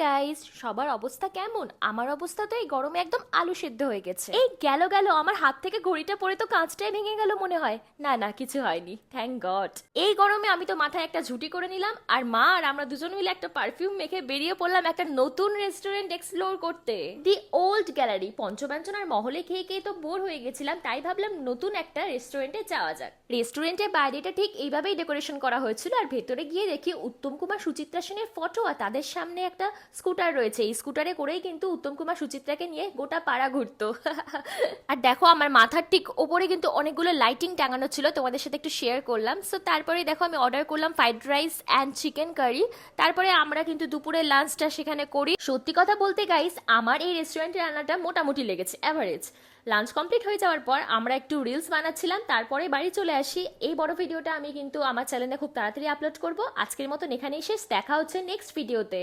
Guys, সবার অবস্থা কেমন? আমার অবস্থা তো এই গরমে একদম আলু সেদ্ধ হয়ে গেছে। এই গেল গেল আমার হাত থেকে ঘড়িটা পড়ে তো কাঁচটাই ভেঙে গেল মনে হয়। না না, কিছু হয়নি, থ্যাংক গড। এই গরমে আমি তো মাথায় একটা ঝুঁটি করে নিলাম, আর মা আর আমরা দুজন মিলে একটা পারফিউম মেখে বেরিয়ে পড়লাম একটা নতুন রেস্টুরেন্ট এক্সপ্লোর করতে, দি ওল্ড গ্যালারি। পঞ্চব্যঞ্জনার মহলে খেয়ে খেয়ে তো বোর হয়ে গেছিলাম, তাই ভাবলাম নতুন একটা রেস্টুরেন্টে যাওয়া যাক। রেস্টুরেন্টের বাইরেটা ঠিক এইভাবেই ডেকোরেশন করা হয়েছিল, আর ভেতরে গিয়ে দেখি উত্তম কুমার সুচিত্রা সেনের ফটো, আর তাদের সামনে একটা স্কুটার রয়েছে। এই স্কুটারে করেই কিন্তু উত্তম কুমার সুচিত্রাকে নিয়ে গোটা পাড়া ঘুরতো। আর দেখো, আমার মাথার ঠিক ওপরে কিন্তু অনেকগুলো লাইটিং টাঙানো ছিল, তোমাদের সাথে একটু শেয়ার করলাম। সো তারপরে দেখো, আমি অর্ডার করলাম fried rice and chicken curry. তারপরে আমরা কিন্তু দুপুরের লাঞ্চটা সেখানে করি। সত্যি কথা বলতে গাইস, আমার এই রেস্টুরেন্টের রান্নাটা মোটামুটি লেগেছে, অ্যাভারেজ। লাঞ্চ কমপ্লিট হয়ে যাওয়ার পর আমরা একটু রিলস বানাচ্ছিলাম, তারপরে বাড়ি চলে আসি। এই বড় ভিডিওটা আমি কিন্তু আমার চ্যানেলে খুব তাড়াতাড়ি আপলোড করব। আজকের মতন এখানেই শেষ, দেখা হচ্ছে নেক্সট ভিডিওতে।